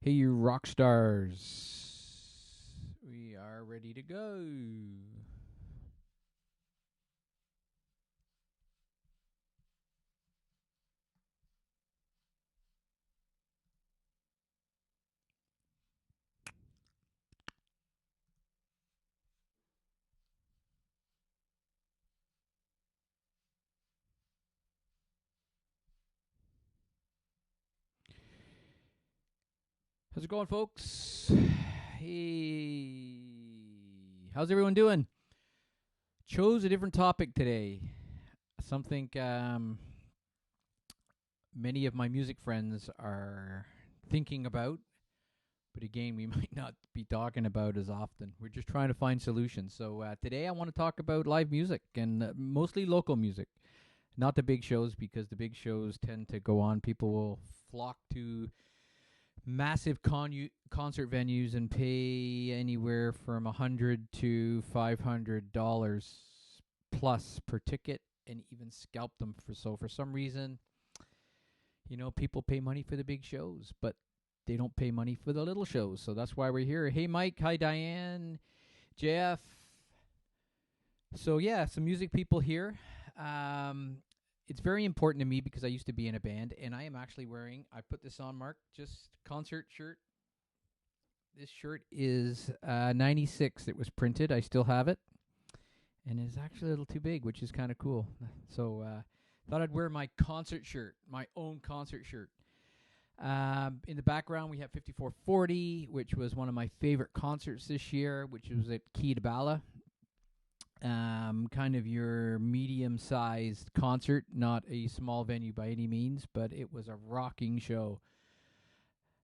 Hey, you rock stars. We are ready to go. How's it going, folks? Hey, how's everyone doing? Chose a different topic today. Something many of my music friends are thinking about, but again, we might not be talking about as often. We're just trying to find solutions. So today, I want to talk about live music and mostly local music, not the big shows, because the big shows tend to go on. People will flock to massive concert venues and pay anywhere from $100 to $500 plus per ticket, and even scalp them for some reason, people pay money for the big shows, but they don't pay money for the little shows. So that's why we're here. Hey, Mike. Hi, Diane. Jeff. So yeah, some music people here. Um, it's very important to me because I used to be in a band, and I am actually wearing. I put this on, Mark. Just concert shirt. This shirt is 96. It was printed. I still have it, and it's actually a little too big, which is kind of cool. So thought I'd wear my concert shirt, my own concert shirt. In the background, we have 5440, which was one of my favorite concerts this year, which was at Key to Bala. Kind of your medium-sized concert, not a small venue by any means, but it was a rocking show.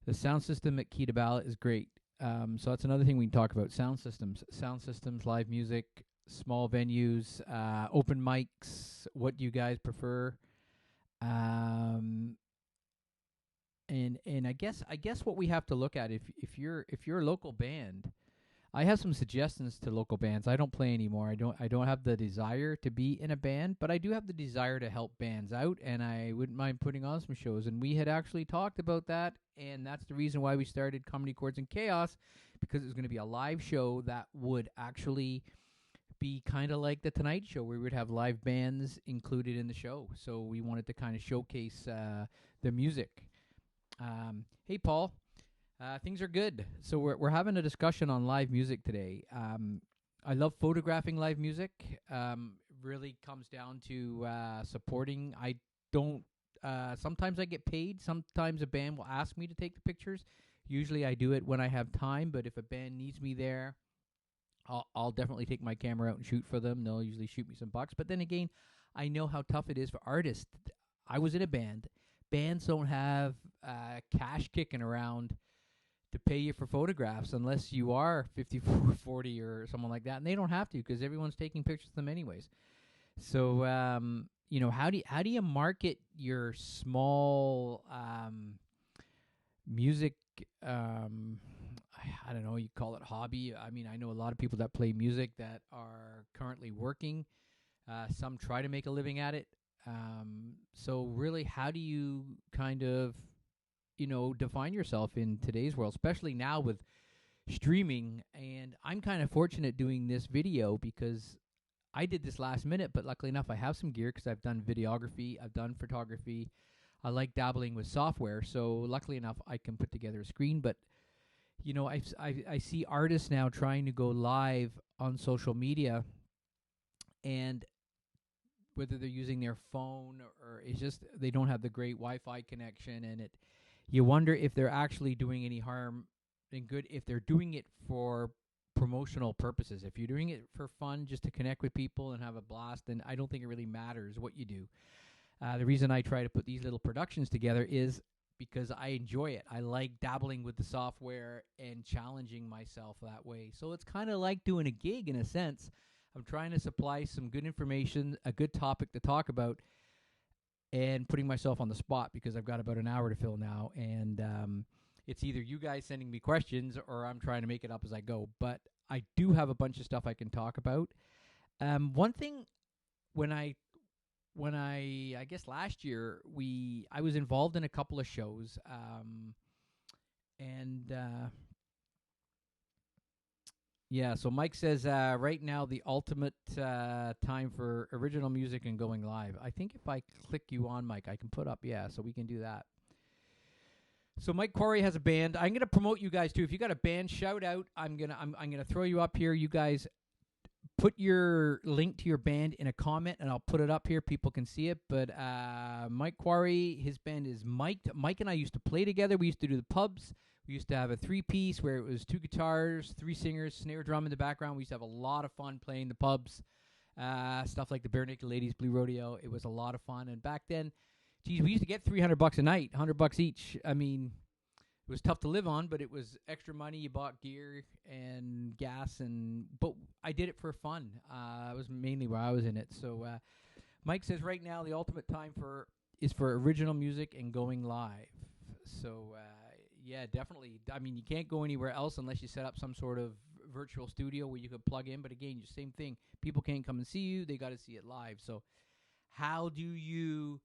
The sound system at Key to Bala is great. So that's another thing we can talk about: sound systems, live music, small venues, open mics. What do you guys prefer? And I guess what we have to look at, if you're a local band, I have some suggestions to local bands. I don't play anymore. I don't have the desire to be in a band, but I do have the desire to help bands out, and I wouldn't mind putting on some shows. And we had actually talked about that, and that's the reason why we started Comedy Chords and Chaos, because it was going to be a live show that would actually be kind of like the Tonight Show, where we would have live bands included in the show. So we wanted to kind of showcase the music. Hey, Paul. Things are good. So we're having a discussion on live music today. I love photographing live music. Really comes down to supporting. I don't. Sometimes I get paid. Sometimes a band will ask me to take the pictures. Usually I do it when I have time. But if a band needs me there, I'll definitely take my camera out and shoot for them. They'll usually shoot me some bucks. But then again, I know how tough it is for artists. I was in a band. Bands don't have cash kicking around to pay you for photographs unless you are 5440 or someone like that, and they don't have to because everyone's taking pictures of them anyways. So how do you market your small music? I don't know, you call it hobby. I mean, I know a lot of people that play music that are currently working. Some try to make a living at it. So really, how do you kind of define yourself in today's world, especially now with streaming? And I'm kind of fortunate doing this video because I did this last minute, but luckily enough, I have some gear because I've done videography, I've done photography. I like dabbling with software, so luckily enough, I can put together a screen. But I see artists now trying to go live on social media, and whether they're using their phone or it's just they don't have the great Wi-Fi connection, and you wonder if they're actually doing any harm and good, if they're doing it for promotional purposes. If you're doing it for fun, just to connect with people and have a blast, then I don't think it really matters what you do. The reason I try to put these little productions together is because I enjoy it. I like dabbling with the software and challenging myself that way. So it's kind of like doing a gig in a sense. I'm trying to supply some good information, a good topic to talk about, and putting myself on the spot because I've got about an hour to fill now. And it's either you guys sending me questions or I'm trying to make it up as I go. But I do have a bunch of stuff I can talk about. One thing, when I guess last year, I was involved in a couple of shows. And yeah, so Mike says right now the ultimate time for original music and going live. I think if I click you on, Mike, I can put up. Yeah, so we can do that. So Mike Quarry has a band. I'm gonna promote you guys too. If you got a band, shout out. I'm gonna throw you up here. You guys put your link to your band in a comment, and I'll put it up here. People can see it. But Mike Quarry, his band is Mike. Mike and I used to play together. We used to do the pubs. We used to have a 3-piece where it was 2 guitars, 3 singers, snare drum in the background. We used to have a lot of fun playing the pubs, stuff like the Bare Naked Ladies Blue Rodeo. It was a lot of fun. And back then, geez, we used to get $300 a night, $100 each. I mean, it was tough to live on, but it was extra money. You bought gear and gas, but I did it for fun. It was mainly where I was in it. So Mike says right now the ultimate time is for original music and going live. So yeah, definitely. I mean, you can't go anywhere else unless you set up some sort of virtual studio where you could plug in. But again, same thing. People can't come and see you. They got to see it live. So how do you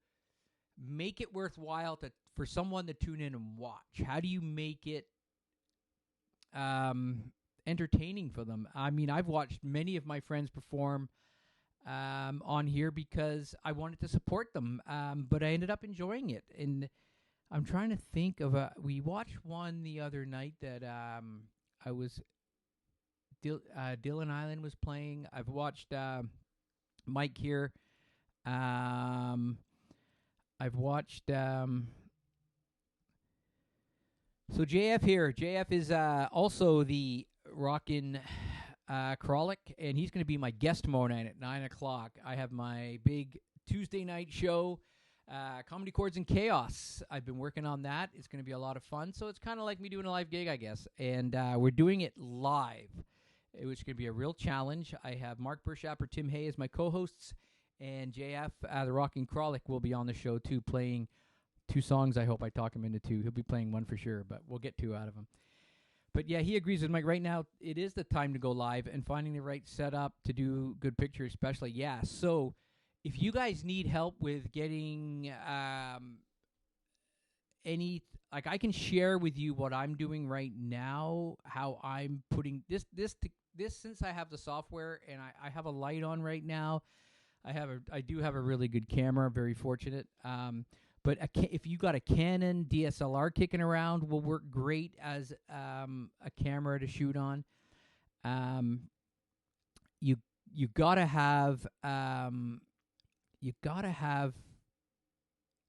make it worthwhile for someone to tune in and watch? How do you make it entertaining for them? I mean, I've watched many of my friends perform on here because I wanted to support them, but I ended up enjoying it. And I'm trying to think of we watched one the other night that I was Dylan Island was playing. I've watched Mike here. I've watched so JF here. JF is also the Rockin' Kralik, and he's going to be my guest tomorrow night at 9 o'clock. I have my big Tuesday night show, Comedy Chords and Chaos. I've been working on that. It's going to be a lot of fun. So it's kind of like me doing a live gig, I guess. And we're doing it live, which is going to be a real challenge. I have Mark Burshapper, Tim Hay as my co-hosts, and JF, the Rockin' Kralik, will be on the show too, playing 2 songs. I hope I talk him into 2. He'll be playing 1 for sure, but we'll get 2 out of him. But yeah, he agrees with Mike. Right now, it is the time to go live and finding the right setup to do good pictures, especially. Yeah, so if you guys need help with getting I can share with you what I'm doing right now, how I'm putting this since I have the software and I have a light on right now. I do have a really good camera, very fortunate. But if you got a Canon DSLR kicking around, will work great as a camera to shoot on. You gotta have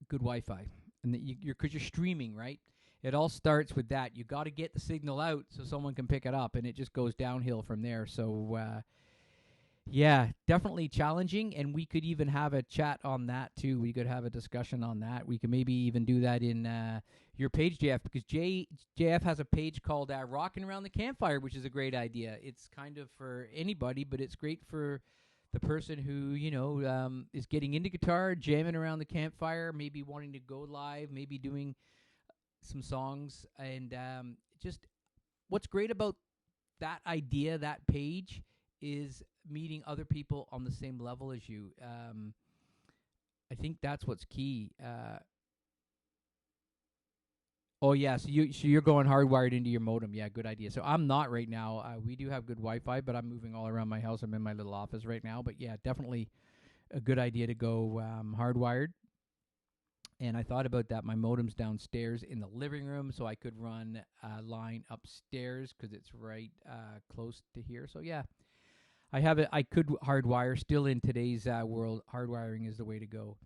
good Wi-Fi, and because you're streaming, right? It all starts with that. You got to get the signal out so someone can pick it up, and it just goes downhill from there. So yeah, definitely challenging, and we could even have a chat on that too. We could have a discussion on that. We could maybe even do that in your page, JF, because JF has a page called Rockin' Around the Campfire, which is a great idea. It's kind of for anybody, but it's great for the person who, is getting into guitar, jamming around the campfire, maybe wanting to go live, maybe doing some songs. And just what's great about that idea, that page, is meeting other people on the same level as you. I think that's what's key. Oh yeah, so you're going hardwired into your modem. Yeah, good idea. So I'm not right now. We do have good Wi-Fi, but I'm moving all around my house. I'm in my little office right now. But yeah, definitely a good idea to go hardwired. And I thought about that. My modem's downstairs in the living room, so I could run a line upstairs because it's right close to here. So yeah, I have it. I could hardwire. Still in today's world, hardwiring is the way to go.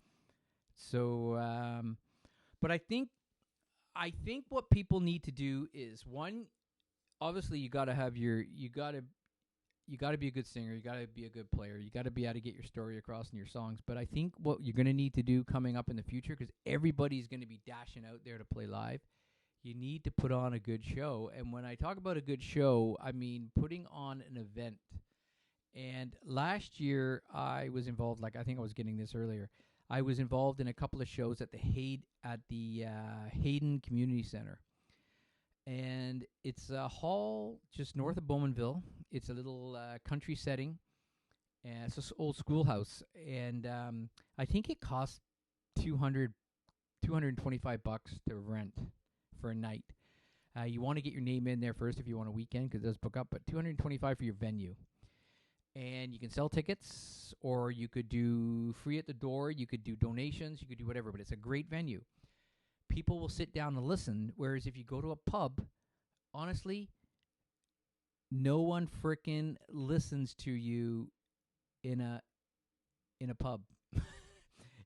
So, but I think what people need to do is, one, obviously you got to be a good singer, you got to be a good player, you got to be able to get your story across in your songs. But I think what you're going to need to do coming up in the future, because everybody's going to be dashing out there to play live, you need to put on a good show. And when I talk about a good show, I mean putting on an event. And last year I was involved, I think I was getting this earlier, I was involved in a couple of shows at the Hayden Community Center. And it's a hall just north of Bowmanville. It's a little country setting. And it's an old schoolhouse. And I think it costs $225 to rent for a night. You want to get your name in there first if you want a weekend because it does book up, but $225 for your venue. And you can sell tickets, or you could do free at the door. You could do donations. You could do whatever, but it's a great venue. People will sit down and listen, whereas if you go to a pub, honestly, no one frickin' listens to you in a pub.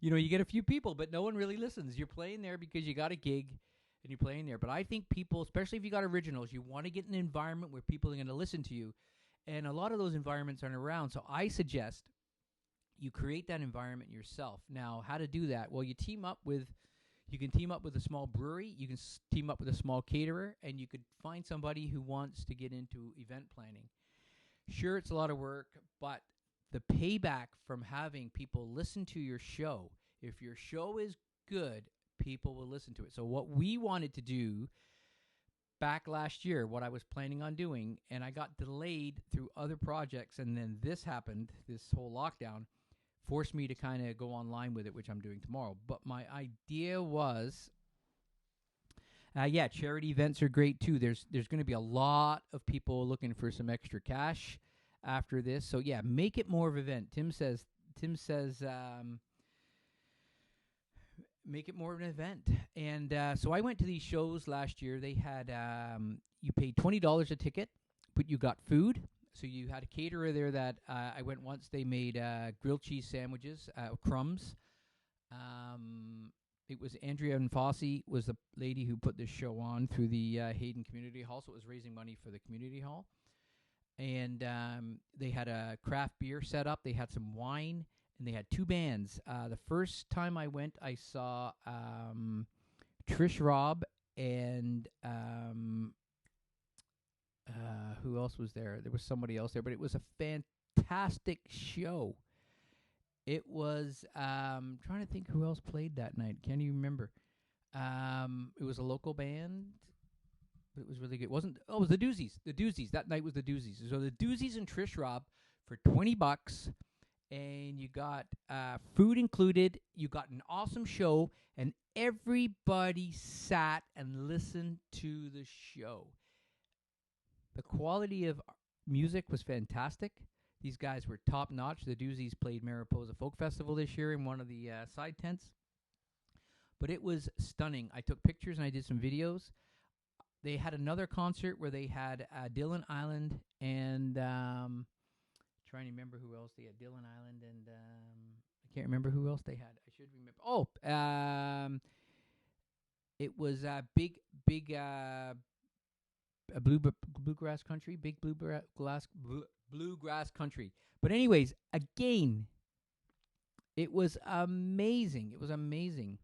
You get a few people, but no one really listens. You're playing there because you got a gig and you're playing there. But I think people, especially if you got originals, you want to get in an environment where people are going to listen to you. And a lot of those environments aren't around. So I suggest you create that environment yourself. Now, how to do that? Well, you can team up with a small brewery. You can team up with a small caterer, and you could find somebody who wants to get into event planning. Sure, it's a lot of work, but the payback from having people listen to your show, if your show is good, people will listen to it. So what we wanted to do back last year, what I was planning on doing, and I got delayed through other projects, and then this happened, this whole lockdown, forced me to kind of go online with it, which I'm doing tomorrow. But my idea was, charity events are great too. There's going to be a lot of people looking for some extra cash after this. So yeah, make it more of an event. Tim says, make it more of an event. And so I went to these shows last year. They had, you paid $20 a ticket, but you got food. So you had a caterer there that I went once. They made grilled cheese sandwiches, crumbs. It was Andrea and Fossey was the lady who put this show on through the Hayden Community Hall. So it was raising money for the community hall. And they had a craft beer set up. They had some wine, and they had two bands. The first time I went, I saw Trish Robb and who else was there? There was somebody else there, but it was a fantastic show. It was trying to think who else played that night. Can't even remember. It was a local band, but it was really good. It was the Doozies. The Doozies. That night was the Doozies. So the Doozies and Trish Robb for $20, and you got food included. You got an awesome show, and everybody sat and listened to the show. The quality of music was fantastic. These guys were top notch. The Doozies played Mariposa Folk Festival this year in one of the side tents. But it was stunning. I took pictures and I did some videos. They had another concert where they had Dylan Island and trying to remember who else they had. Dylan Island and I can't remember who else they had. I should remember. It was big bluegrass country, big bluegrass country. But anyways, again, it was amazing. It was amazing.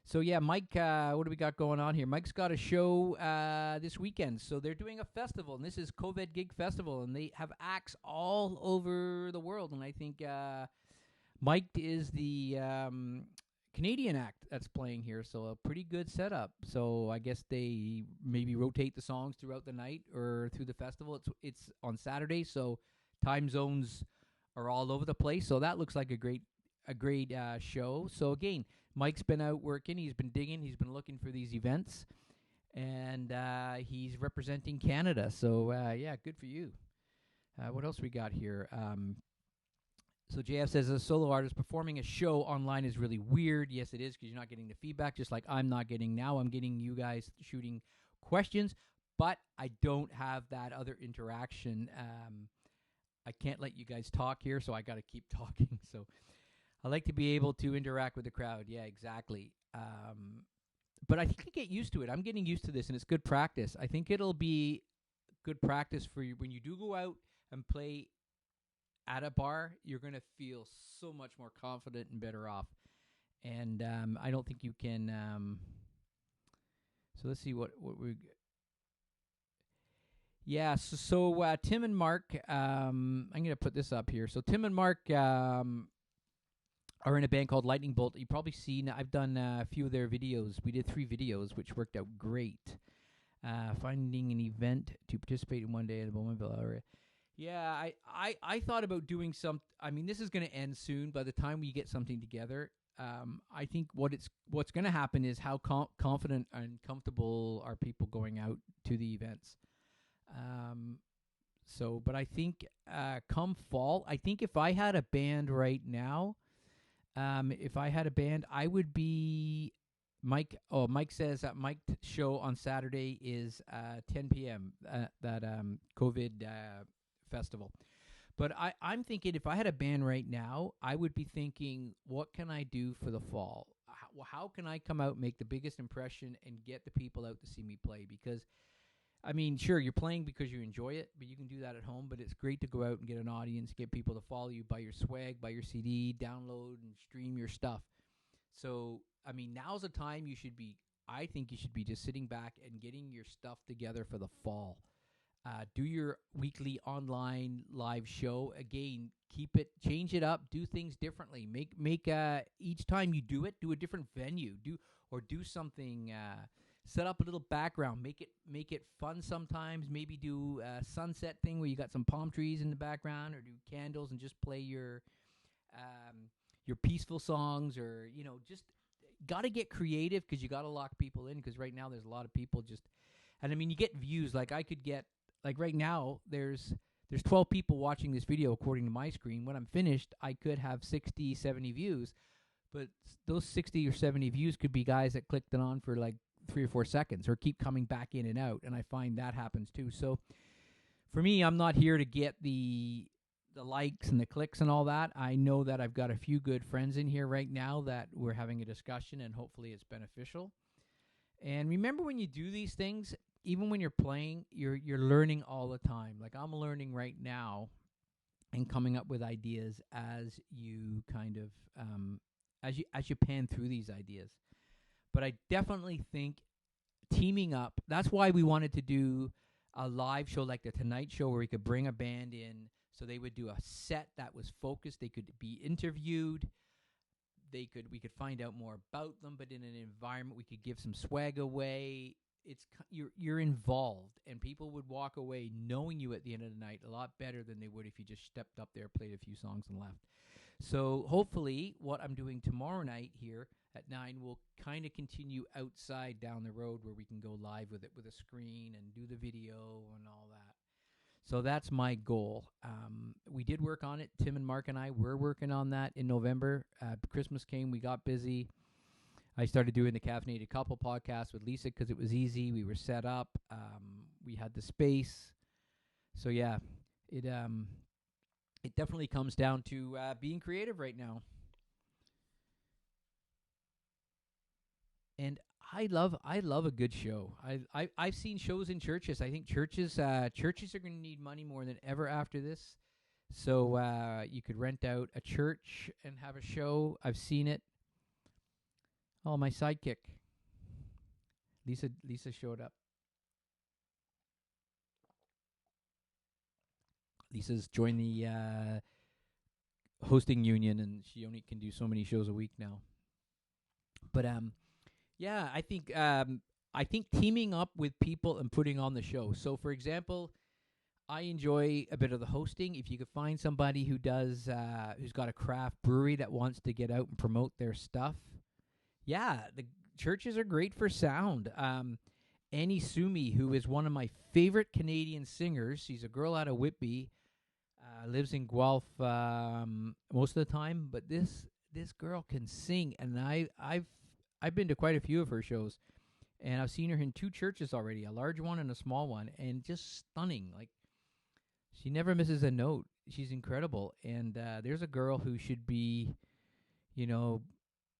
So yeah, Mike, what do we got going on here? Mike's got a show this weekend. So they're doing a festival, and this is COVID Gig Festival, and they have acts all over the world. And I think Mike is the Canadian act that's playing here, so a pretty good setup. So I guess they maybe rotate the songs throughout the night or through the festival. It's on Saturday, so time zones are all over the place. So that looks like a great show. So again, Mike's been out working. He's been digging. He's been looking for these events, and he's representing Canada. So yeah, good for you. What else we got here? So JF says, as a solo artist, performing a show online is really weird. Yes, it is, because you're not getting the feedback, just like I'm not getting now. I'm getting you guys shooting questions, but I don't have that other interaction. I can't let you guys talk here, so I got to keep talking. So I like to be able to interact with the crowd. Yeah, exactly. But I think I get used to it. I'm getting used to this, and it's good practice. I think it'll be good practice for you when you do go out and play at a bar. You're going to feel so much more confident and better off. And I don't think you can. So let's see what we. Yeah. So Tim and Mark. I'm going to put this up here. So Tim and Mark are in a band called Lightning Bolt. You've probably seen. I've done a few of their videos. We did 3 videos, which worked out great. Finding an event to participate in one day in the Bowmanville area. Yeah, I thought about doing some. I mean, this is going to end soon. By the time we get something together, I think what's going to happen is how confident and comfortable are people going out to the events. Um, but I think come fall, I think if I had a band right now, if I had a band, I would be Mike. Oh, Mike says that Mike's show on Saturday is 10 p.m. That COVID festival. But I'm thinking if I had a band right now, I would be thinking, what can I do for the fall? How can I come out, make the biggest impression, and get the people out to see me play? Because, I mean, sure, you're playing because you enjoy it, but you can do that at home. But it's great to go out and get an audience, get people to follow you, buy your swag, buy your CD, download and stream your stuff. So, I mean, now's the time I think you should be just sitting back and getting your stuff together for the fall. Do your weekly online live show. Again, change it up, do things differently. Make each time you do it, do a different venue. Do something. Set up a little background. Make it fun sometimes. Maybe do a sunset thing where you got some palm trees in the background, or do candles and just play your peaceful songs, or just got to get creative because you got to lock people in. Because right now there's a lot of people and I mean you get views. Like I could get right now there's 12 people watching this video according to my screen. When I'm finished, I could have 60, 70 views, but those 60 or 70 views could be guys that clicked it on for like 3 or 4 seconds or keep coming back in and out, and I find that happens too. So for me, I'm not here to get the likes and the clicks and all that. I know that I've got a few good friends in here right now that we're having a discussion, and hopefully it's beneficial. And remember, when you do these things, even when you're playing, you're learning all the time. Like I'm learning right now and coming up with ideas as you kind of as you pan through these ideas. But I definitely think teaming up, that's why we wanted to do a live show like the Tonight Show, where we could bring a band in, so they would do a set that was focused. They could be interviewed. We could find out more about them, but in an environment we could give some swag away. You're involved, and people would walk away knowing you at the end of the night a lot better than they would if you just stepped up there, played a few songs, and left. So hopefully what I'm doing tomorrow night here at 9 will kind of continue outside down the road, where we can go live with it with a screen and do the video and all that. So that's my goal. We did work on it. Tim and Mark and I were working on that in November. Christmas came. We got busy. I started doing the Caffeinated Couple podcast with Lisa because it was easy. We were set up. We had the space. So, yeah, it definitely comes down to being creative right now. And I love a good show. I've seen shows in churches. I think churches are going to need money more than ever after this. So you could rent out a church and have a show. I've seen it. Oh, my sidekick. Lisa showed up. Lisa's joined the hosting union, and she only can do so many shows a week now. But yeah, I think teaming up with people and putting on the show. So, for example, I enjoy a bit of the hosting. If you could find somebody who does, who's got a craft brewery that wants to get out and promote their stuff, yeah, the churches are great for sound. Annie Sumi, who is one of my favorite Canadian singers, she's a girl out of Whitby, lives in Guelph most of the time, but this girl can sing, and I've been to quite a few of her shows, and I've seen her in 2 churches already, a large one and a small one, and just stunning. Like, she never misses a note. She's incredible, and there's a girl who should be,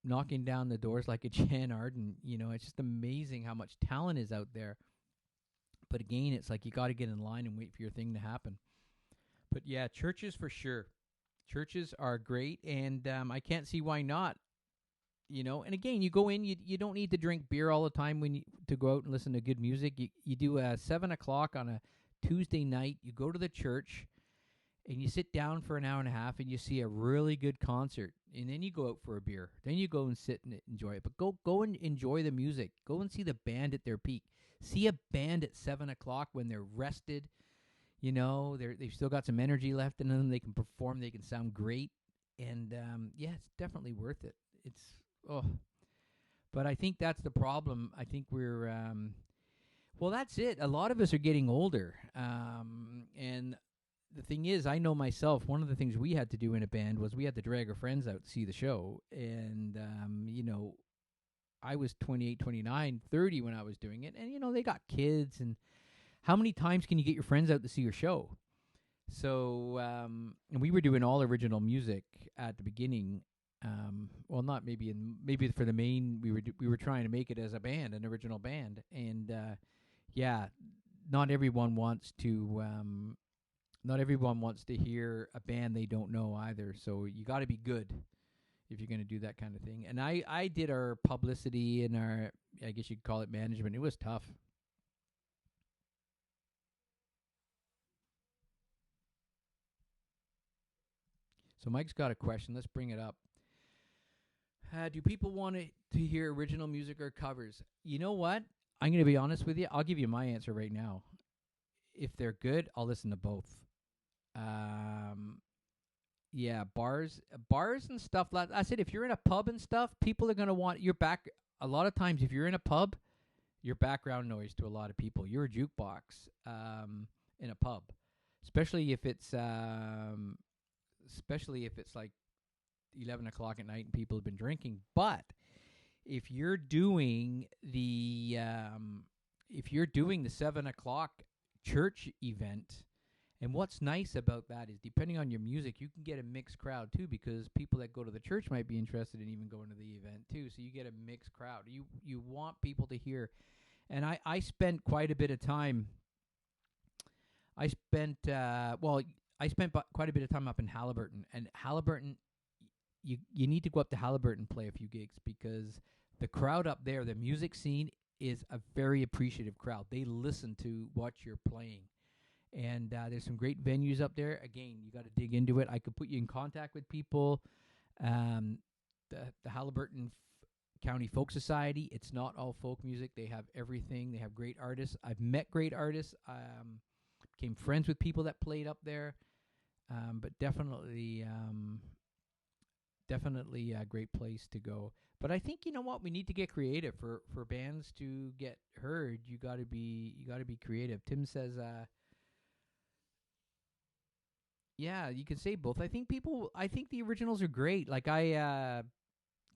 knocking down the doors like a Jan Arden. It's just amazing how much talent is out there. But again, it's like you got to get in line and wait for your thing to happen. But yeah, churches for sure. Churches are great, and I can't see why not. And again, you go in, you don't need to drink beer all the time to go out and listen to good music. You do a 7 o'clock on a Tuesday night. You go to the church, and you sit down for an hour and a half, and you see a really good concert, and then you go out for a beer. Then you go and sit and enjoy it. But go and enjoy the music. Go and see the band at their peak. See a band at 7 o'clock when they're rested. They've still got some energy left in them. They can perform. They can sound great. And, yeah, it's definitely worth it. It's oh, but I think that's the problem. I think we're well, that's it. A lot of us are getting older, and the thing is, I know myself. One of the things we had to do in a band was we had to drag our friends out to see the show, and I was 28, 29, 30 when I was doing it, and they got kids, and how many times can you get your friends out to see your show? So, and we were doing all original music at the beginning. Well, not maybe maybe for the main, we were trying to make it as a band, an original band, and yeah, not everyone wants to. Not everyone wants to hear a band they don't know either. So you got to be good if you're going to do that kind of thing. And I did our publicity and our, I guess you'd call it management. It was tough. So Mike's got a question. Let's bring it up. Do people want to hear original music or covers? You know what? I'm going to be honest with you. I'll give you my answer right now. If they're good, I'll listen to both. Um, yeah, bars and stuff. Like I said, if you're in a pub and stuff, people are going to want your back. A lot of times, if you're in a pub, your background noise to a lot of people. You're a jukebox in a pub, especially if it's like 11 o'clock at night and people have been drinking. But if you're doing the 7 o'clock church event, and what's nice about that is depending on your music, you can get a mixed crowd too, because people that go to the church might be interested in even going to the event too. So you get a mixed crowd. You want people to hear. And I spent quite a bit of time. I spent quite a bit of time up in Halliburton, and Halliburton, you need to go up to Halliburton, play a few gigs, because the crowd up there, the music scene, is a very appreciative crowd. They listen to what you're playing. And there's some great venues up there. Again, you got to dig into it. I could put you in contact with people. The Halliburton County Folk Society, it's not all folk music. They have everything. They have great artists. I've met great artists. Became friends with people that played up there. But definitely a great place to go. But I think, you know what, we need to get creative for bands to get heard. You got to be creative. Tim says, yeah, you can say both. I think the originals are great. Like got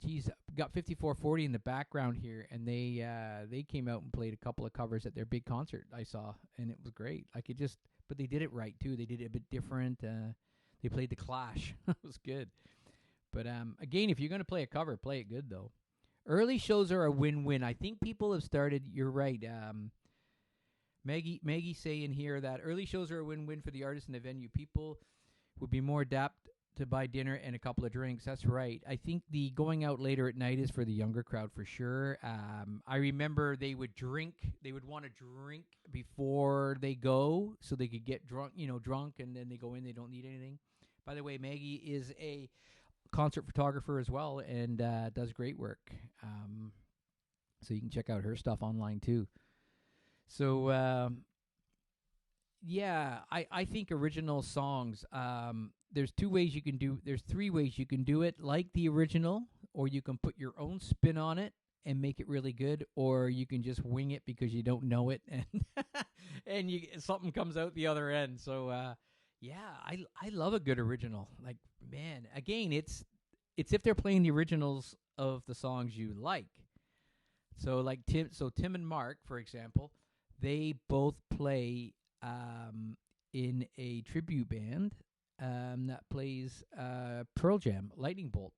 5440 in the background here, and they came out and played a couple of covers at their big concert I saw, and it was great. But they did it right too. They did it a bit different. They played the Clash. It was good. But again, if you're going to play a cover, play it good though. Early shows are a win-win. I think people have started. You're right. Maggie saying here that early shows are a win-win for the artist and the venue. People would be more apt to buy dinner and a couple of drinks. That's right. I think the going out later at night is for the younger crowd for sure. I remember they would drink. They would want to drink before they go so they could get drunk, and then they go in. They don't need anything. By the way, Maggie is a concert photographer as well, and does great work. So you can check out her stuff online too. So yeah, I think original songs. There's three ways you can do it, like the original, or you can put your own spin on it and make it really good, or you can just wing it because you don't know it, and and something comes out the other end. So yeah, I love a good original. Like, man, again, it's if they're playing the originals of the songs you like. So like Tim and Mark, for example, they both play in a tribute band that plays Pearl Jam, Lightning Bolt.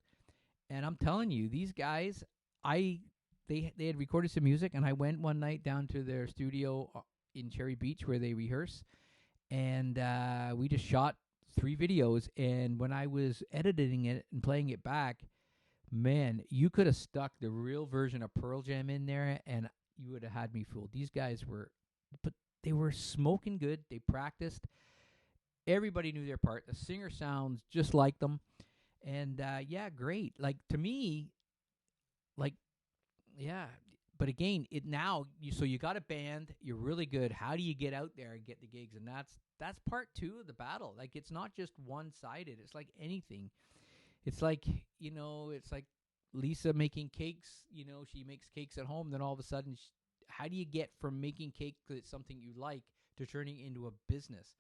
And I'm telling you, these guys, they had recorded some music, and I went one night down to their studio in Cherry Beach where they rehearse, and we just shot 3 videos. And when I was editing it and playing it back, man, you could have stuck the real version of Pearl Jam in there, and you would have had me fooled. These guys but they were smoking good. They practiced. Everybody knew their part. The singer sounds just like them. And yeah, great. Like, to me, like, yeah. But again, so you got a band, you're really good. How do you get out there and get the gigs? And that's part 2 of the battle. Like, it's not just one-sided. It's like anything. It's like, Lisa making cakes, she makes cakes at home. Then all of a sudden, how do you get from making cake that's something you like to turning it into a business?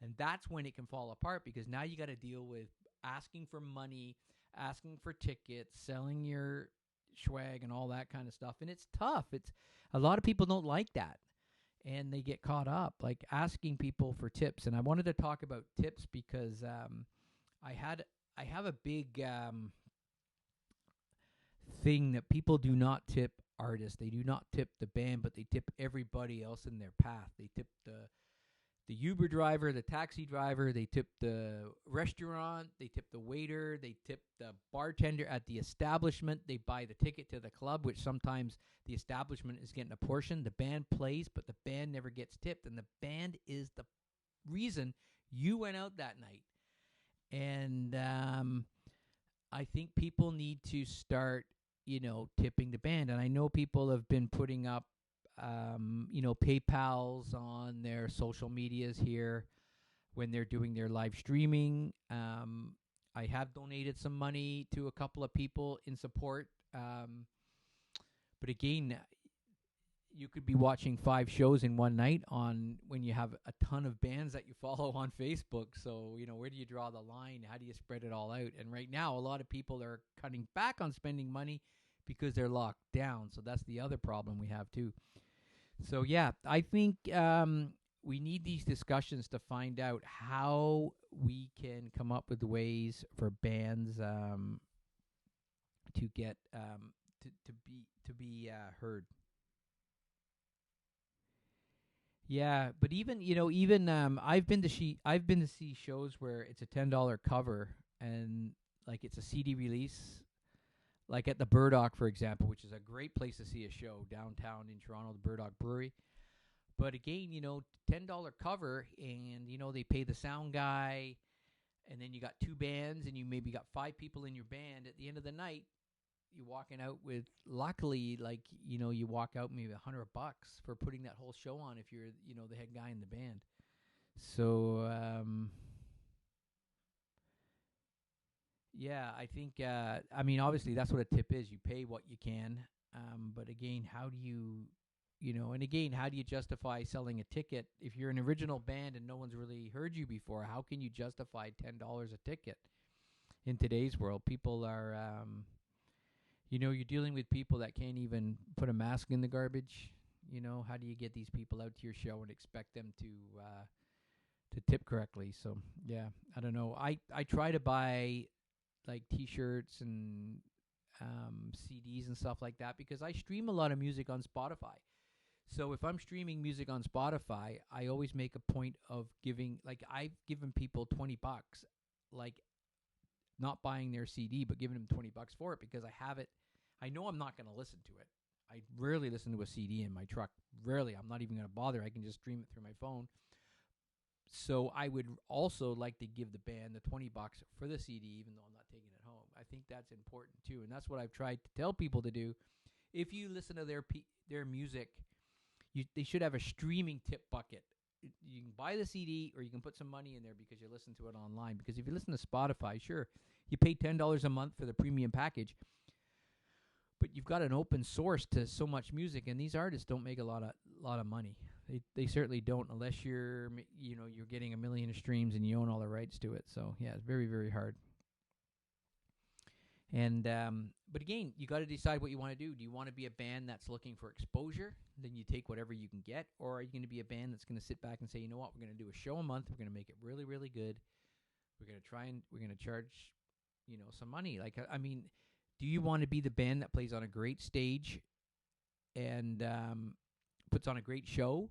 And that's when it can fall apart, because now you got to deal with asking for money, asking for tickets, selling your swag and all that kind of stuff. And it's tough. It's a lot of people don't like that, and they get caught up like asking people for tips. And I wanted to talk about tips because I had I have a big thing that people do not tip artists. They do not tip the band, but they tip everybody else in their path. They tip the Uber driver, the taxi driver, they tip the restaurant, they tip the waiter, they tip the bartender at the establishment, they buy the ticket to the club, which sometimes the establishment is getting a portion. The band plays, but the band never gets tipped, and the band is the reason you went out that night. And I think people need to start, tipping the band. And I know people have been putting up, PayPal's on their social medias here when they're doing their live streaming. I have donated some money to a couple of people in support. But again, you could be watching 5 shows in one night on when you have a ton of bands that you follow on Facebook. So, where do you draw the line? How do you spread it all out? And right now, a lot of people are cutting back on spending money because they're locked down. So that's the other problem we have too. So yeah, I think we need these discussions to find out how we can come up with ways for bands to get to be heard. Yeah, but even I've been to see shows where it's a $10 cover, and like it's a CD release, like at the Burdock, for example, which is a great place to see a show downtown in Toronto, the Burdock Brewery. But again, $10 cover, and they pay the sound guy, and then you got 2 bands, and you maybe got 5 people in your band. At the end of the night, you're walking out with, luckily, like you walk out maybe $100 for putting that whole show on if you're the head guy in the band. So yeah, I think obviously that's what a tip is. You pay what you can. But again, how do how do you justify selling a ticket if you're an original band and no one's really heard you before? How can you justify $10 a ticket in today's world? People are you're dealing with people that can't even put a mask in the garbage. How do you get these people out to your show and expect them to tip correctly? So yeah, I don't know. I try to buy like T-shirts and CDs and stuff like that because I stream a lot of music on Spotify. So if I'm streaming music on Spotify, I always make a point of giving, like I've given people $20, like not buying their CD, but giving them $20 for it because I have it. I know I'm not going to listen to it. I rarely listen to a CD in my truck. Rarely. I'm not even going to bother. I can just stream it through my phone. So I would also like to give the band the $20 for the CD, even though I'm not taking it home. I think that's important too, and that's what I've tried to tell people to do. If you listen to their music, they should have a streaming tip bucket. You can buy the CD or you can put some money in there because you listen to it online. Because if you listen to Spotify, sure, you pay $10 a month for the premium package, but you've got an open source to so much music, and these artists don't make a lot of money. They certainly don't unless you're getting 1 million streams and you own all the rights to it. So yeah, it's very, very hard. And but again, you got to decide what you want to do. Do you want to be a band that's looking for exposure? Then you take whatever you can get, or are you going to be a band that's going to sit back and say, you know what, we're going to do a show a month. We're going to make it really, really good. We're going to we're going to charge, some money. Like do you want to be the band that plays on a great stage and puts on a great show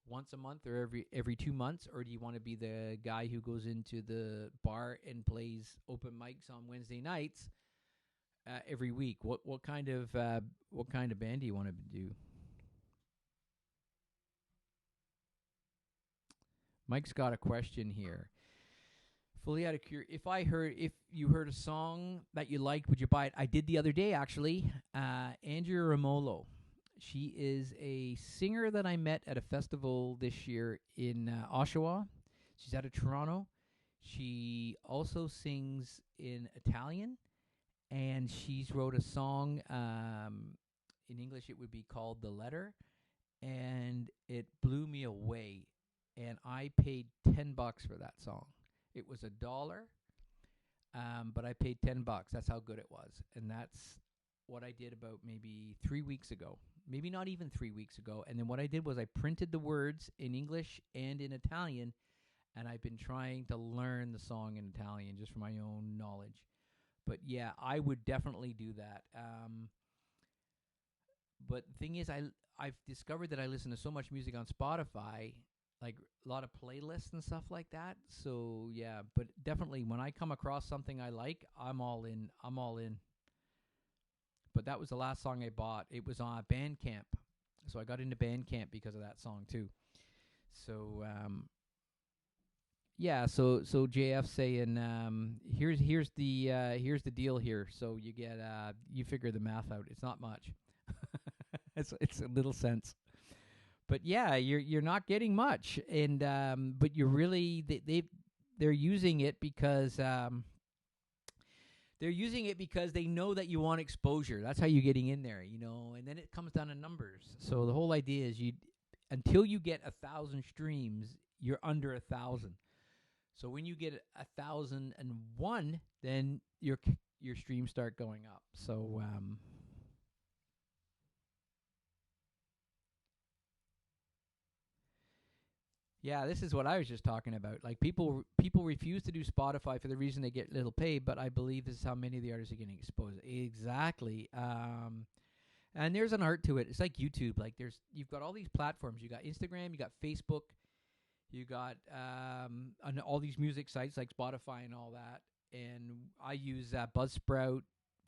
once a month or every 2 months, or do you want to be the guy who goes into the bar and plays open mics on Wednesday nights every week? What kind of band do you want to do? Mike's got a question here. Fully out of curiosity, if you heard a song that you liked, would you buy it? I did the other day, actually. Andrea Romolo. She is a singer that I met at a festival this year in Oshawa. She's out of Toronto. She also sings in Italian, and she's wrote a song. In English, it would be called "The Letter," and it blew me away. And I paid $10 for that song. It was $1, but I paid $10. That's how good it was, and that's what I did about maybe 3 weeks ago. Maybe not even 3 weeks ago. And then what I did was I printed the words in English and in Italian, and I've been trying to learn the song in Italian just for my own knowledge. But yeah, I would definitely do that. But the thing is, I've discovered that I listen to so much music on Spotify, like a lot of playlists and stuff like that. So yeah, but definitely when I come across something I like, I'm all in. I'm all in. But that was the last song I bought. It was on Bandcamp, so I got into Bandcamp because of that song too. So yeah, so JF saying here's the deal here. So you get you figure the math out. It's not much. It's a little cents. But yeah, you're not getting much, and but you're really they're using it because they know that you want exposure. That's how you're getting in there, and then it comes down to numbers. So the whole idea is until you get 1,000 streams, you're under 1,000. So when you get 1,001, then your streams start going up. So yeah, this is what I was just talking about. Like people refuse to do Spotify for the reason they get little pay, but I believe this is how many of the artists are getting exposed. Exactly. And there's an art to it. It's like YouTube. Like you've got all these platforms. You got Instagram, you got Facebook, you got on all these music sites like Spotify and all that. And I use Buzzsprout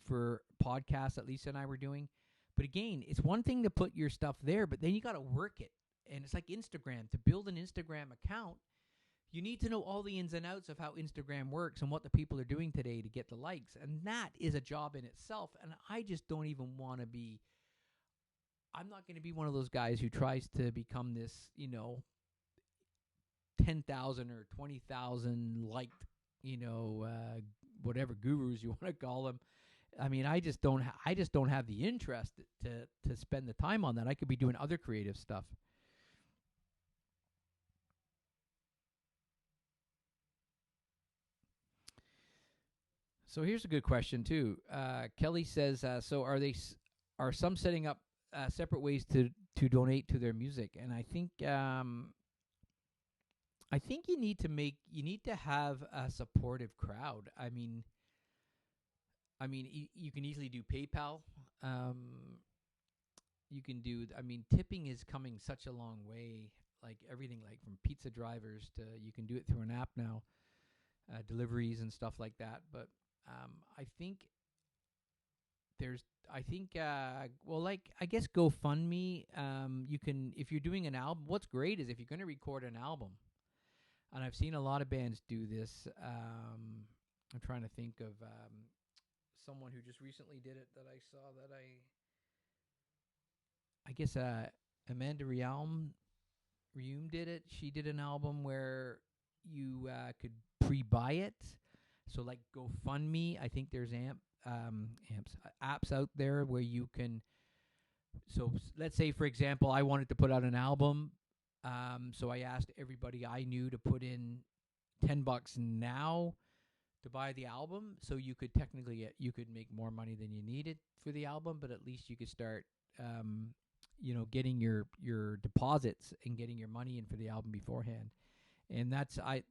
for podcasts that Lisa and I were doing. But again, it's one thing to put your stuff there, but then you got to work it. And it's like Instagram. To build an Instagram account, you need to know all the ins and outs of how Instagram works and what the people are doing today to get the likes. And that is a job in itself. And I just don't even want to be, I'm not going to be one of those guys who tries to become this, 10,000 or 20,000 liked, whatever gurus you want to call them. I mean, I just don't have the interest to spend the time on that. I could be doing other creative stuff. So here's a good question too. Kelly says, "So are some setting up separate ways to donate to their music?" And I think you need to have a supportive crowd. You can easily do PayPal. You can do. I mean, tipping is coming such a long way. Like everything, like from pizza drivers to you can do it through an app now, deliveries and stuff like that. But I think there's I think well, like I guess GoFundMe, you can, if you're doing an album. What's great is if you're going to record an album, and I've seen a lot of bands do this. I'm trying to think of someone who just recently did it that I saw that I guess Amanda Rium did it. She did an album where you could pre-buy it. So like GoFundMe, I think there's apps out there where you can. So let's say, for example, I wanted to put out an album. So I asked everybody I knew to put in $10 now to buy the album. So you could technically you could make more money than you needed for the album, but at least you could start, getting your deposits and getting your money in for the album beforehand. And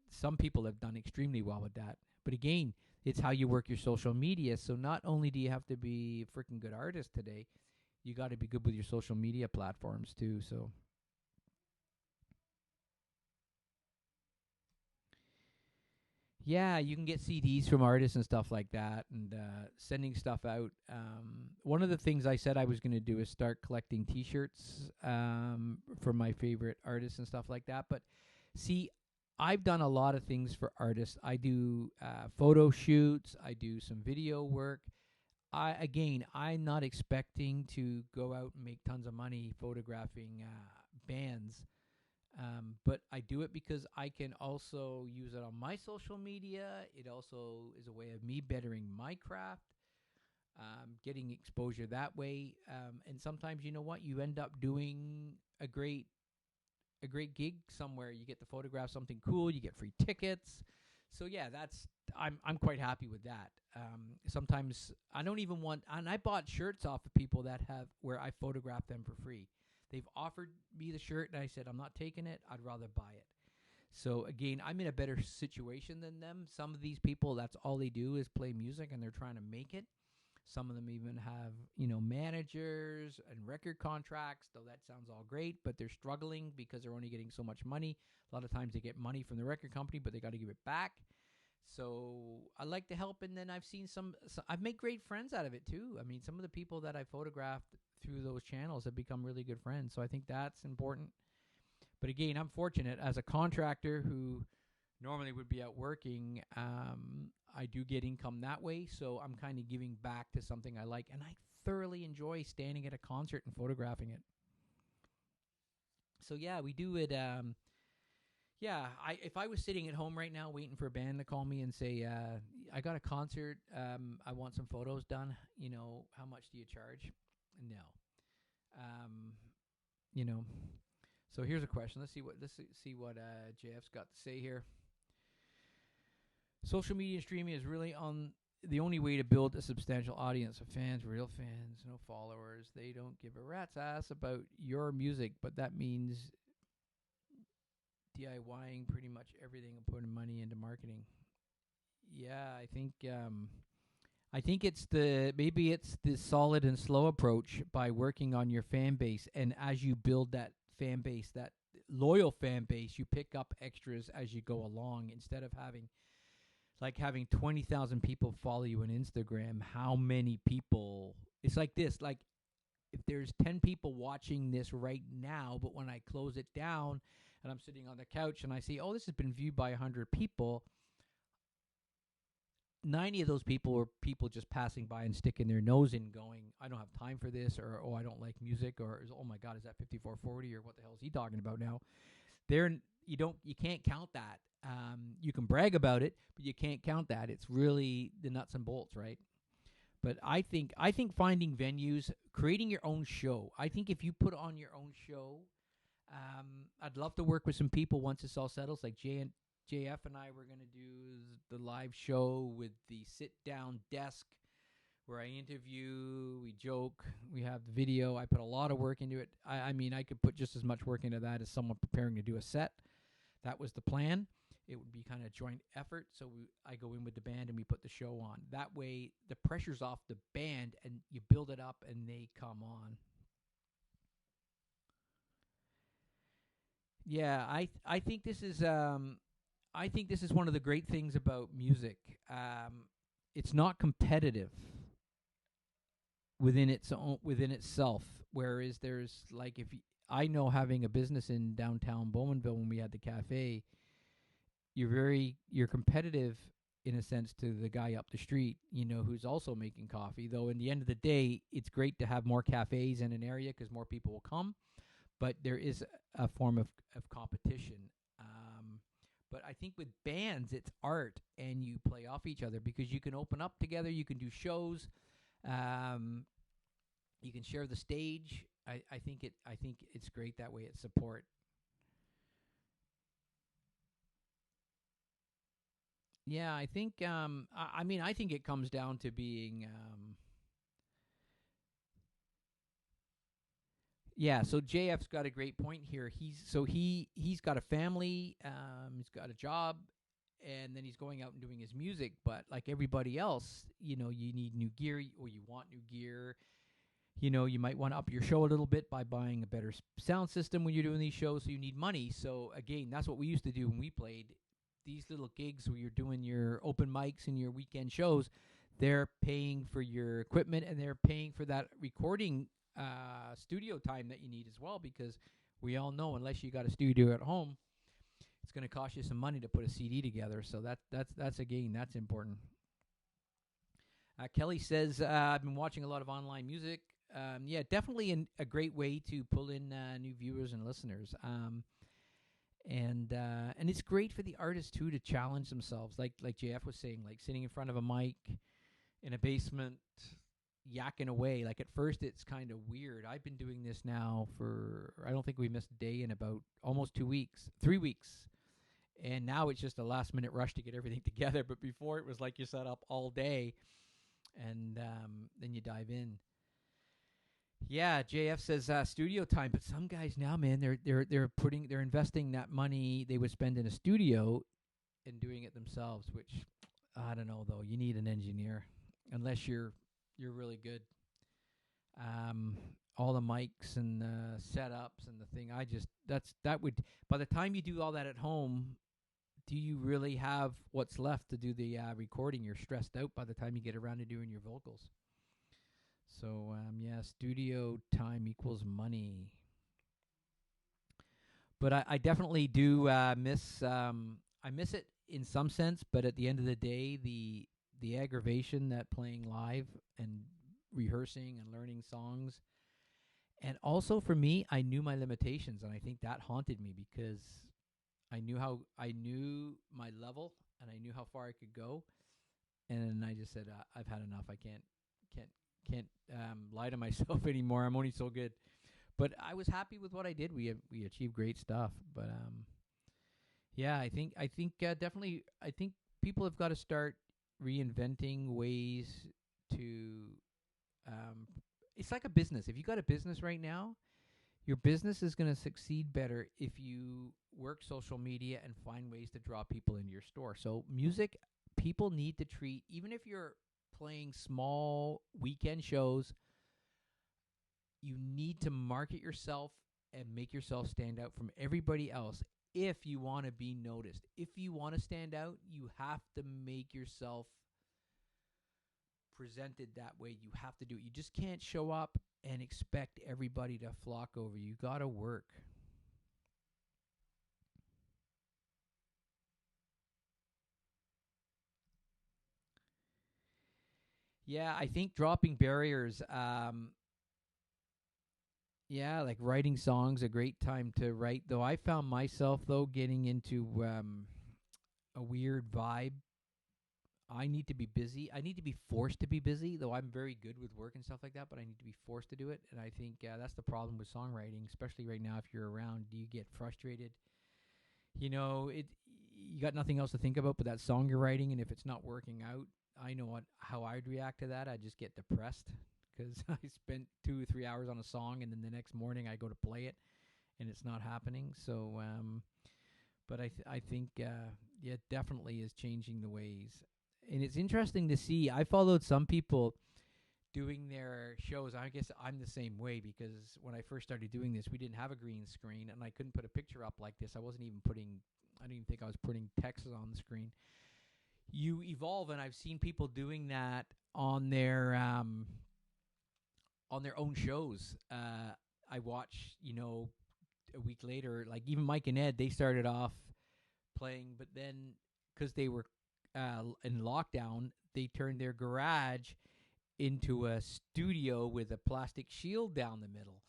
some people have done extremely well with that. But again, it's how you work your social media. So not only do you have to be a freaking good artist today, you got to be good with your social media platforms too. So yeah, you can get CDs from artists and stuff like that, and sending stuff out. One of the things I said I was going to do is start collecting T-shirts from my favorite artists and stuff like that. But see, I've done a lot of things for artists. I do photo shoots. I do some video work. I'm not expecting to go out and make tons of money photographing bands. But I do it because I can also use it on my social media. It also is a way of me bettering my craft. getting exposure that way. And sometimes, you know what, you end up doing a great gig somewhere. You get to photograph something cool. You get free tickets. So yeah, I'm quite happy with that. Sometimes I don't even want, and I bought shirts off of people that have where I photographed them for free. They've offered me the shirt, and I said I'm not taking it. I'd rather buy it. So again, I'm in a better situation than them. Some of these people, that's all they do is play music, and they're trying to make it. Some of them even have, managers and record contracts, though that sounds all great, but they're struggling because they're only getting so much money. A lot of times they get money from the record company, but they got to give it back. So I like to help, and then I've made great friends out of it too. I mean, some of the people that I photographed through those channels have become really good friends. So I think that's important. But again, I'm fortunate as a contractor who normally would be out working. I do get income that way, so I'm kind of giving back to something I like, and I thoroughly enjoy standing at a concert and photographing it. So yeah, we do it. Yeah, if I was sitting at home right now waiting for a band to call me and say, I got a concert, I want some photos done, how much do you charge? No. Um, you know. So here's a question. Let's see what JF's got to say here. Social media streaming is really on the only way to build a substantial audience of fans, real fans, no followers. They don't give a rat's ass about your music, but that means DIYing pretty much everything and putting money into marketing. Yeah, I think it's the solid and slow approach by working on your fan base, and as you build that fan base, that loyal fan base, you pick up extras as you go along instead of having 20,000 people follow you on Instagram. How many people? It's like this, like if there's 10 people watching this right now, but when I close it down and I'm sitting on the couch and I see, oh, this has been viewed by 100 people, 90 of those people were people just passing by and sticking their nose in going, I don't have time for this, or, oh, I don't like music, or, oh my God, is that 5440, or what the hell is he talking about now? You can't count that. You can brag about it, but you can't count that. It's really the nuts and bolts, right? But I think finding venues, creating your own show. I think if you put on your own show, I'd love to work with some people once this all settles. Like JF and I were going to do the live show with the sit-down desk where I interview, we joke, we have the video. I put a lot of work into it. I mean, I could put just as much work into that as someone preparing to do a set. That was the plan. It would be kind of a joint effort. So I go in with the band and we put the show on. That way, the pressure's off the band and you build it up and they come on. Yeah, I think this is one of the great things about music. It's not competitive within itself. Whereas there's like I know having a business in downtown Bowmanville when we had the cafe, you're competitive in a sense to the guy up the street, who's also making coffee. Though in the end of the day, it's great to have more cafes in an area because more people will come. But there is a form of competition. But I think with bands, it's art, and you play off each other because you can open up together, you can do shows, you can share the stage. I think it's great that way. It's support. Yeah, I think. I mean, I think it comes down to being. Yeah, so JF's got a great point here. He's got a family, he's got a job, and then he's going out and doing his music. But like everybody else, you need new gear or you want new gear. You might want to up your show a little bit by buying a better sound system when you're doing these shows. So you need money. So again, that's what we used to do when we played these little gigs where you're doing your open mics and your weekend shows. They're paying for your equipment and they're paying for that recording studio time that you need as well, because we all know unless you got a studio at home, it's going to cost you some money to put a CD together. So that's again, that's important. Kelly says, I've been watching a lot of online music. Yeah, definitely a great way to pull in new viewers and listeners. And it's great for the artists too to challenge themselves, like JF was saying, like sitting in front of a mic in a basement, yakking away. Like at first, it's kind of weird. I've been doing this now for, I don't think we missed a day in about almost 2 weeks, 3 weeks. And now it's just a last minute rush to get everything together. But before it was like you set up all day and then you dive in. Yeah, JF says studio time, but some guys now, man, they're investing that money they would spend in a studio and doing it themselves, which I don't know though. You need an engineer unless you're really good. Um, all the mics and the setups and the thing. That would, by the time you do all that at home, do you really have what's left to do the recording? You're stressed out by the time you get around to doing your vocals. So yeah, studio time equals money. But I definitely do miss. I miss it in some sense, but at the end of the day, the aggravation that playing live and rehearsing and learning songs, and also for me, I knew my limitations, and I think that haunted me because I knew my level, and I knew how far I could go, and I just said I've had enough. I can't can't lie to myself anymore. I'm only so good. But I was happy with what I did. We achieved great stuff. But yeah, I think definitely I think people have got to start reinventing ways to. Um, it's like a business. If you got a business right now, your business is going to succeed better if you work social media and find ways to draw people into your store. So music, people need to treat, even if you're playing small weekend shows, you need to market yourself and make yourself stand out from everybody else if you want to be noticed. If you want to stand out, you have to make yourself presented that way. You have to do it. You just can't show up and expect everybody to flock over you. You got to work. Yeah, I think dropping barriers. Yeah, like writing songs, a great time to write. Though I found myself though getting into a weird vibe. I need to be busy. I need to be forced to be busy, though I'm very good with work and stuff like that, but I need to be forced to do it. And I think that's the problem with songwriting, especially right now. If you're around, do you get frustrated? You got nothing else to think about but that song you're writing, and if it's not working out, I know how I'd react to that. I just get depressed because I spent 2 or 3 hours on a song, and then the next morning I go to play it, and it's not happening. So, but I think yeah, it definitely is changing the ways, and it's interesting to see. I followed some people doing their shows. I guess I'm the same way because when I first started doing this, we didn't have a green screen, and I couldn't put a picture up like this. I didn't even think I was putting text on the screen. You evolve, and I've seen people doing that on their own shows. I watch, a week later, like even Mike and Ed, they started off playing, but then because they were in lockdown, they turned their garage into a studio with a plastic shield down the middle.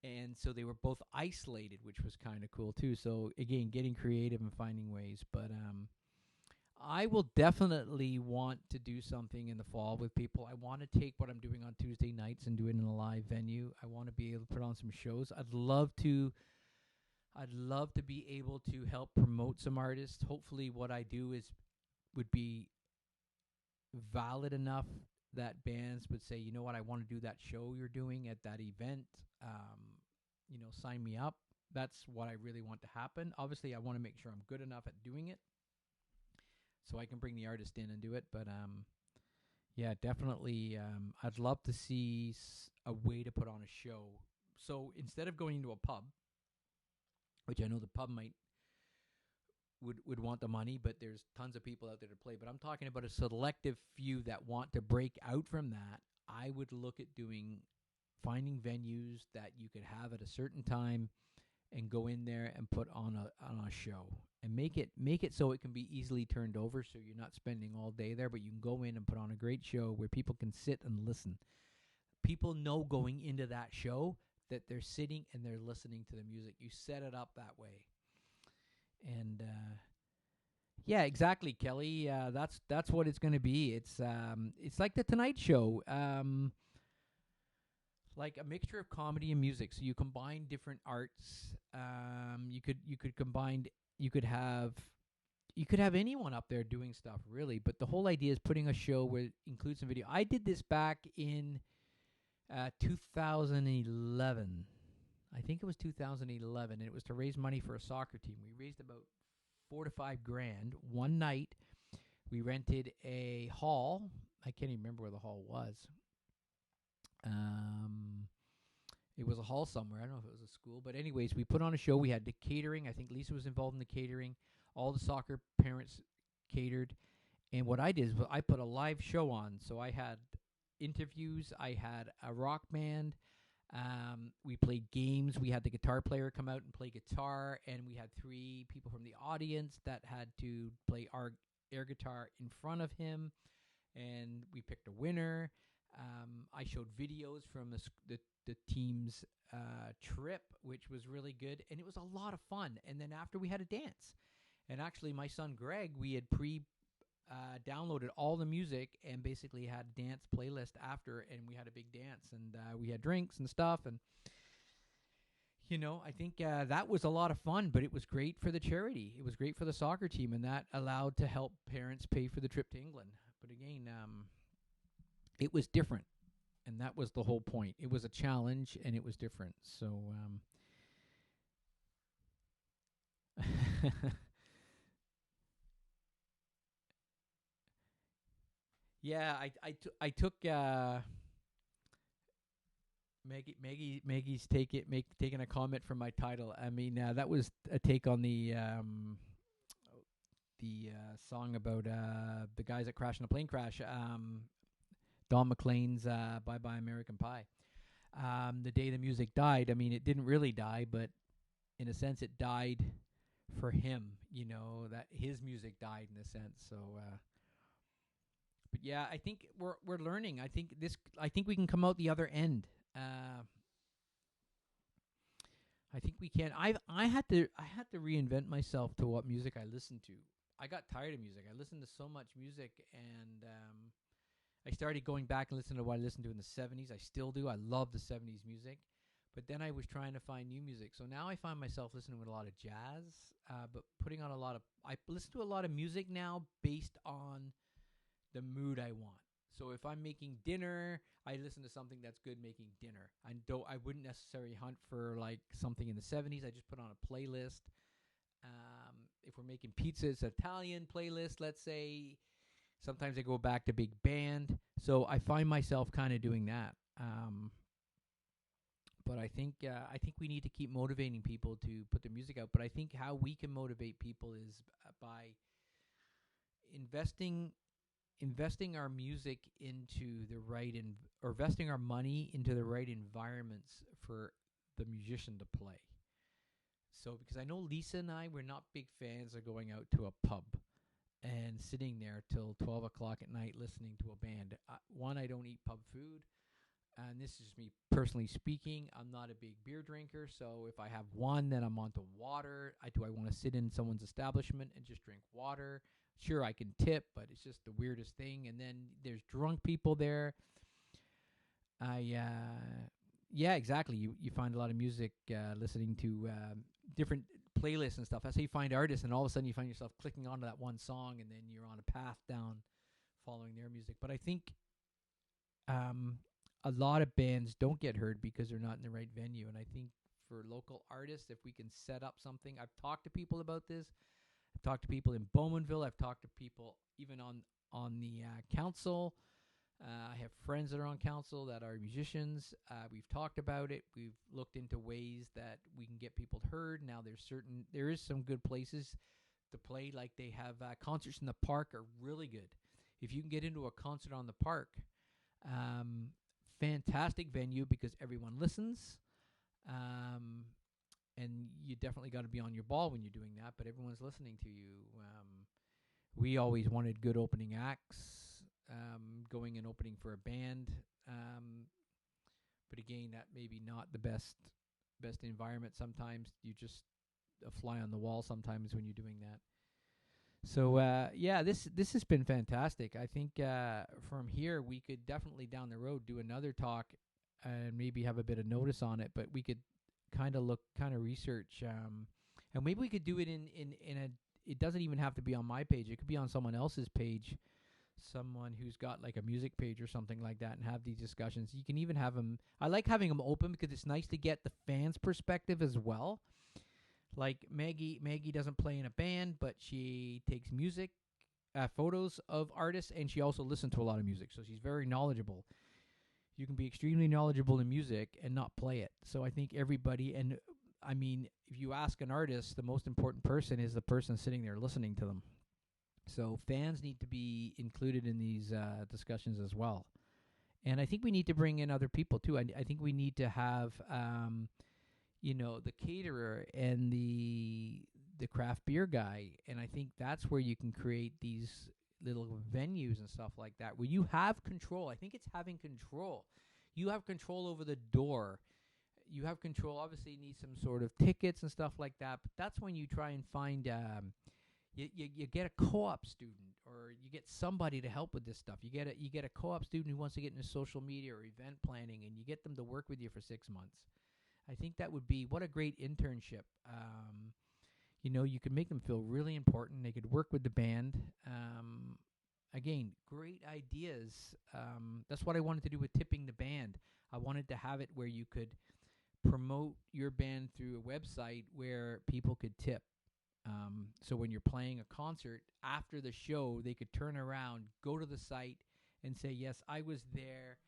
And so they were both isolated, which was kind of cool too. So again, getting creative and finding ways. But I will definitely want to do something in the fall with people. I want to take what I'm doing on Tuesday nights and do it in a live venue. I want to be able to put on some shows. I'd love to be able to help promote some artists. Hopefully what I do would be valid enough that bands would say, you know what, I want to do that show you're doing at that event. Sign me up. That's what I really want to happen. Obviously, I want to make sure I'm good enough at doing it so I can bring the artist in and do it. But yeah, definitely, I'd love to see a way to put on a show. So instead of going into a pub, which I know the pub would want the money, but there's tons of people out there to play. But I'm talking about a selective few that want to break out from that. I would look at finding venues that you could have at a certain time and go in there and put on a show and make it so it can be easily turned over, so you're not spending all day there, but you can go in and put on a great show where people can sit and listen. People know going into that show that they're sitting and they're listening to the music. You set it up that way. And yeah, exactly, Kelly. That's what it's going to be. It's like the Tonight Show. like a mixture of comedy and music. So you combine different arts. You could combine. You could have you could have anyone up there doing stuff really, but the whole idea is putting a show where it includes some video. I did this back in 2011. I think it was 2011, and it was to raise money for a soccer team. We raised about 4 to 5 grand one night. We rented a hall. I can't even remember where the hall was. Um, it was a hall somewhere. I don't know if it was a school, but anyways, we put on a show. We had the catering. I think Lisa was involved in the catering. All the soccer parents catered, and what I did is I put a live show on. So I had interviews. I had a rock band. We played games. We had the guitar player come out and play guitar, and we had 3 people from the audience that had to play our air guitar in front of him, and we picked a winner. I showed videos from the team's trip, which was really good, and it was a lot of fun. And then after we had a dance, and actually my son Greg, we had downloaded all the music and basically had a dance playlist after, and we had a big dance, and we had drinks and stuff, and I think that was a lot of fun, but it was great for the charity. It was great for the soccer team, and that allowed to help parents pay for the trip to England. But again, it was different, and that was the whole point. It was a challenge, and it was different. So, yeah, I took Maggie's taking a comment from my title. I mean, that was a take on the song about the guys that crashed in a plane crash. Don McLean's "Bye Bye American Pie." The day the music died. I mean, it didn't really die, but in a sense, it died for him. That his music died in a sense. So, but yeah, I think we're learning. I think we can come out the other end. I think we can. I had to reinvent myself to what music I listened to. I got tired of music. I listened to so much music, and I started going back and listening to what I listened to in the 70s. I still do. I love the 70s music. But then I was trying to find new music. So now I find myself listening to a lot of jazz, but putting on I listen to a lot of music now based on the mood I want. So if I'm making dinner, I listen to something that's good making dinner. I wouldn't necessarily hunt for like something in the 70s. I just put on a playlist. If we're making pizza, it's an Italian playlist, let's say. Sometimes I go back to big band. So I find myself kind of doing that. But I think we need to keep motivating people to put their music out. But I think how we can motivate people is by investing our music into the right or investing our money into the right environments for the musician to play. So because I know Lisa and I, we're not big fans of going out to a pub and sitting there till 12 o'clock at night listening to a band. One, I don't eat pub food. And this is me personally speaking. I'm not a big beer drinker, so if I have one, then I'm on to water. I want to sit in someone's establishment and just drink water. Sure, I can tip, but it's just the weirdest thing. And then there's drunk people there. Yeah, exactly. You find a lot of music listening to different playlists and stuff. That's how you find artists, and all of a sudden you find yourself clicking onto that one song, and then you're on a path down following their music. But I think a lot of bands don't get heard because they're not in the right venue. And I think for local artists, if we can set up something, I've talked to people about this. I've talked to people in Bowmanville. I've talked to people even on the council. I have friends that are on council that are musicians. We've talked about it. We've looked into ways that we can get people heard. Now there is some good places to play. Like they have concerts in the park are really good. If you can get into a concert on the park, fantastic venue because everyone listens. And you definitely got to be on your ball when you're doing that, but everyone's listening to you. We always wanted good opening acts, going and opening for a band. But again, that maybe not the best environment. Sometimes you just a fly on the wall sometimes when you're doing that. So yeah, this has been fantastic. I think from here we could definitely down the road do another talk and maybe have a bit of notice on it, but we could kind of research, and maybe we could do it in a. It doesn't even have to be on my page. It could be on someone else's page, someone who's got like a music page or something like that, and have these discussions. You can even have them. I like having them open because it's nice to get the fans' perspective as well. Like Maggie doesn't play in a band, but she takes music, photos of artists, and she also listens to a lot of music, so she's very knowledgeable. You can be extremely knowledgeable in music and not play it. So I think everybody, and I mean, if you ask an artist, the most important person is the person sitting there listening to them. So fans need to be included in these discussions as well. And I think we need to bring in other people too. I think we need to have, the caterer and the craft beer guy. And I think that's where you can create these little venues and stuff like that, where you have control. I think it's having control. You have control over the door. You have control. Obviously, you need some sort of tickets and stuff like that. But that's when you try and find, you get a co-op student, or you get somebody to help with this stuff. You get a co-op student who wants to get into social media or event planning, and you get them to work with you for 6 months. I think that would be, what a great internship. You could make them feel really important. They could work with the band. Again, great ideas. That's what I wanted to do with Tipping the Band. I wanted to have it where you could promote your band through a website where people could tip. So when you're playing a concert, after the show, they could turn around, go to the site, and say, yes, I was there.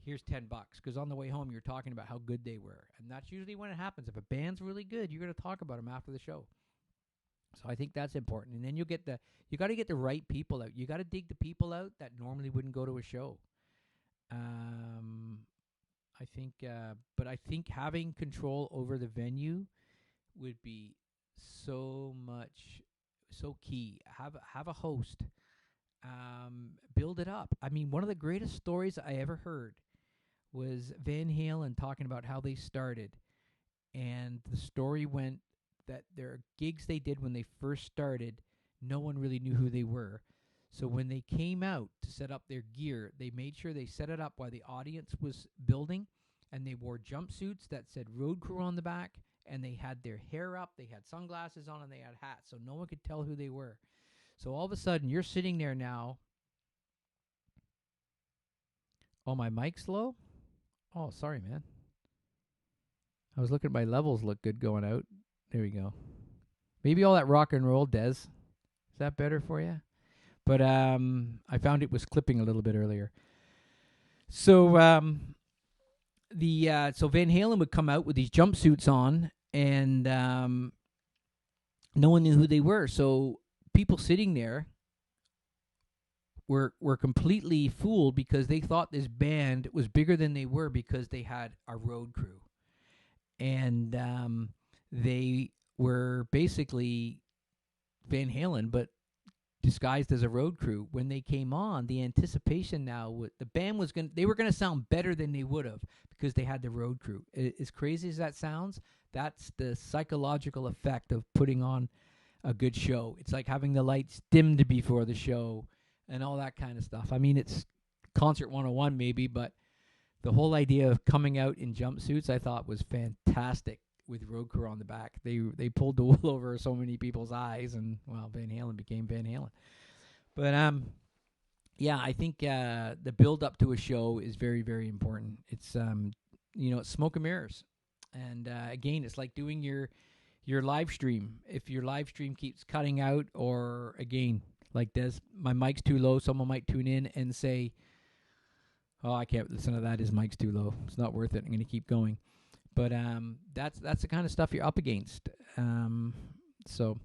Here's $10. Because on the way home, you're talking about how good they were. And that's usually when it happens. If a band's really good, you're going to talk about them after the show. So I think that's important. And then you got to get the right people out. You got to dig the people out that normally wouldn't go to a show. I think having control over the venue would be so key. Have a host. Build it up. I mean, one of the greatest stories I ever heard was Van Halen talking about how they started. And the story went that their gigs they did when they first started, no one really knew who they were. So when they came out to set up their gear, they made sure they set it up while the audience was building, and they wore jumpsuits that said Road Crew on the back, and they had their hair up, they had sunglasses on, and they had hats, so no one could tell who they were. So all of a sudden, you're sitting there now. Oh, my mic's low? Oh, sorry, man. I was looking at my levels look good going out. There we go. Maybe all that rock and roll, Des. Is that better for you? But I found it was clipping a little bit earlier. So so Van Halen would come out with these jumpsuits on, and no one knew who they were. So people sitting there were completely fooled because they thought this band was bigger than they were because they had a road crew. And they were basically Van Halen, but disguised as a road crew. When they came on, the anticipation now, the band was they were going to sound better than they would have because they had the road crew. As crazy as that sounds, that's the psychological effect of putting on a good show. It's like having the lights dimmed before the show and all that kind of stuff. I mean, it's Concert 101 maybe, but the whole idea of coming out in jumpsuits I thought was fantastic with Road Crew on the back. They pulled the wool over so many people's eyes, and, well, Van Halen became Van Halen. But, I think the build-up to a show is very, very important. It's, it's smoke and mirrors. And, again, it's like doing your live stream. If your live stream keeps cutting out, or, again, like this, my mic's too low, someone might tune in and say, oh, I can't listen to that, his mic's too low. It's not worth it. I'm going to keep going. But that's the kind of stuff you're up against. So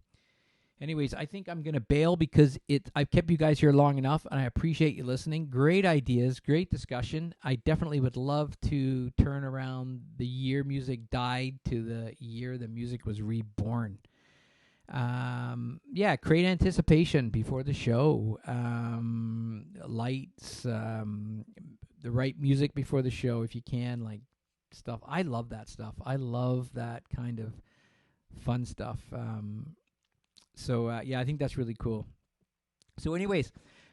anyways, I think I'm going to bail because I've kept you guys here long enough, and I appreciate you listening. Great ideas, great discussion. I definitely would love to turn around the year music died to the year the music was reborn. Create anticipation before the show. Lights, the right music before the show if you can, like stuff. I love that stuff. I love that kind of fun stuff. I think that's really cool. So anyways,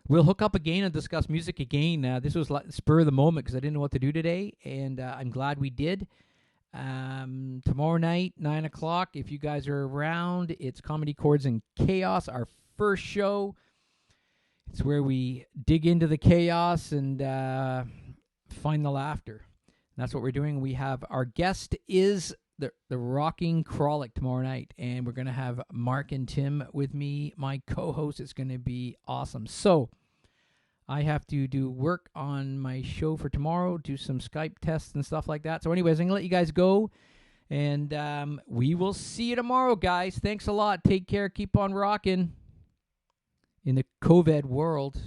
we'll hook up again and discuss music again. This was spur of the moment because I didn't know what to do today, and I'm glad we did. Tomorrow night, 9 o'clock, if you guys are around, it's Comedy Chords and Chaos, our first show. It's where we dig into the chaos and find the laughter. And that's what we're doing. We have our guest is the Rocking Kralik tomorrow night, and we're going to have Mark and Tim with me, my co-host. It's going to be awesome. So I have to do work on my show for tomorrow, do some Skype tests and stuff like that. So anyways, I'm going to let you guys go, and we will see you tomorrow, guys. Thanks a lot. Take care. Keep on rocking in the COVID world.